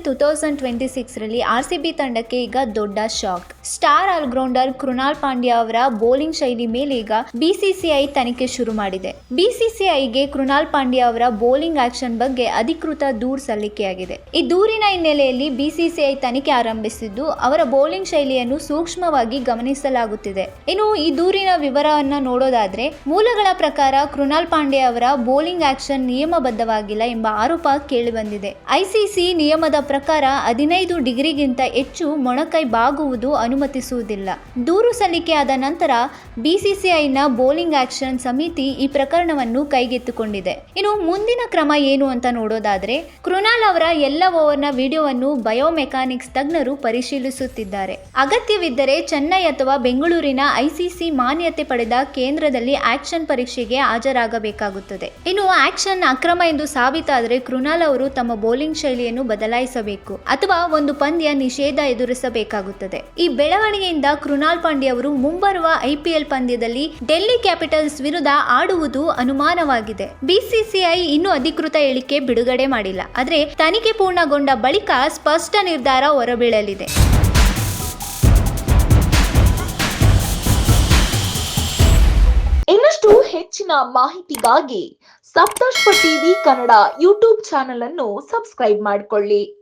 2026 ರಲ್ಲಿ ಆರ್ಸಿಬಿ ತಂಡಕ್ಕೆ ಈಗ ದೊಡ್ಡ shock. Star all rounder Krunal Pandya ಅವರ ಬೌಲಿಂಗ್ ಶೈಲಿ ಮೇಲೆ ಈಗ ಬಿಸಿಸಿಐ ತನಿಖೆ ಶುರು ಮಾಡಿದೆ. ಬಿಸಿಸಿಐಗೆ ಕೃಣಾಲ್ ಪಾಂಡ್ಯ ಅವರ ಬೌಲಿಂಗ್ ಆಕ್ಷನ್ ಬಗ್ಗೆ ಅಧಿಕೃತ ದೂರು ಸಲ್ಲಿಕೆಯಾಗಿದೆ. ಈ ದೂರಿನ ಹಿನ್ನೆಲೆಯಲ್ಲಿ ಬಿಸಿಸಿಐ ತನಿಖೆ ಆರಂಭಿಸಿದ್ದು, ಅವರ ಬೌಲಿಂಗ್ ಶೈಲಿಯನ್ನು ಸೂಕ್ಷ್ಮವಾಗಿ ಗಮನಿಸಲಾಗುತ್ತಿದೆ. ಇನ್ನು ಈ ದೂರಿನ ವಿವರವನ್ನ ನೋಡೋದಾದ್ರೆ, ಮೂಲಗಳ ಪ್ರಕಾರ ಕೃಣಾಲ್ ಪಾಂಡ್ಯ ಅವರ ಬೌಲಿಂಗ್ ಆಕ್ಷನ್ ನಿಯಮಬದ್ಧವಾಗಿಲ್ಲ ಎಂಬ ಆರೋಪ ಕೇಳಿಬಂದಿದೆ. ಐಸಿಸಿ ನಿಯಮದ ಪ್ರಕಾರ 15 ಡಿಗ್ರಿಗಿಂತ ಹೆಚ್ಚು ಮೊಣಕೈ ಬಾಗುವುದು ಅನುಮತಿಸುವುದಿಲ್ಲ. ದೂರು ಸಲ್ಲಿಕೆಯಾದ ನಂತರ ಬಿಸಿಸಿಐನ ಬೌಲಿಂಗ್ ಆಕ್ಷನ್ ಸಮಿತಿ ಈ ಪ್ರಕರಣವನ್ನು ಕೈಗೆತ್ತಿಕೊಂಡಿದೆ. ಇನ್ನು ಮುಂದಿನ ಕ್ರಮ ಏನು ಅಂತ ನೋಡೋದಾದ್ರೆ, ಕೃಣಾಲ್ ಅವರ ಎಲ್ಲ ಓವರ್ನ ವಿಡಿಯೋವನ್ನು ಬಯೋಮೆಕಾನಿಕ್ಸ್ ತಜ್ಞರು ಪರಿಶೀಲಿಸುತ್ತಿದ್ದಾರೆ. ಅಗತ್ಯವಿದ್ದರೆ ಚೆನ್ನೈ ಅಥವಾ ಬೆಂಗಳೂರಿನ ಐಸಿಸಿ ಮಾನ್ಯತೆ ಪಡೆದ ಕೇಂದ್ರದಲ್ಲಿ ಆಕ್ಷನ್ ಪರೀಕ್ಷೆಗೆ ಹಾಜರಾಗಬೇಕಾಗುತ್ತದೆ. ಇನ್ನು ಆಕ್ಷನ್ ಅಕ್ರಮ ಎಂದು ಸಾಬೀತಾದರೆ ಕೃಣಾಲ್ ಅವರು ತಮ್ಮ ಬೌಲಿಂಗ್ ಶೈಲಿಯನ್ನು ಬದಲಾಯಿಸಬೇಕು ಅಥವಾ ಒಂದು ಪಂದ್ಯ ನಿಷೇಧ ಎದುರಿಸಬೇಕಾಗುತ್ತದೆ. ಈ ಬೆಳವಣಿಗೆಯಿಂದ ಕೃಣಾಲ್ ಪಾಂಡ್ಯ ಅವರು ಮುಂಬರುವ ಐಪಿಎಲ್ ಪಂದ್ಯದಲ್ಲಿ ಡೆಲ್ಲಿ ಕ್ಯಾಪಿಟಲ್ಸ್ ವಿರುದ್ಧ ಆಡುವುದು ಅನುಮಾನವಾಗಿದೆ. ಬಿಸಿಸಿಐ ಇನ್ನೂ ಅಧಿಕೃತ ಹೇಳಿಕೆ ಬಿಡುಗಡೆ ಮಾಡಿಲ್ಲ. ಆದರೆ ತನಿಖೆ ಪೂರ್ಣಗೊಂಡ ಬಳಿಕ ಸ್ಪಷ್ಟ ನಿರ್ಧಾರ ಹೊರಬೀಳಲಿದೆ. ಇನ್ನಷ್ಟು ಹೆಚ್ಚಿನ ಮಾಹಿತಿಗಾಗಿ ಸಪ್ತರ್ಷಿ ಟಿವಿ ಕನ್ನಡ ಯೂಟ್ಯೂಬ್ ಚಾನೆಲ್ ಅನ್ನು ಸಬ್ಸ್ಕ್ರೈಬ್ ಮಾಡಿಕೊಳ್ಳಿ.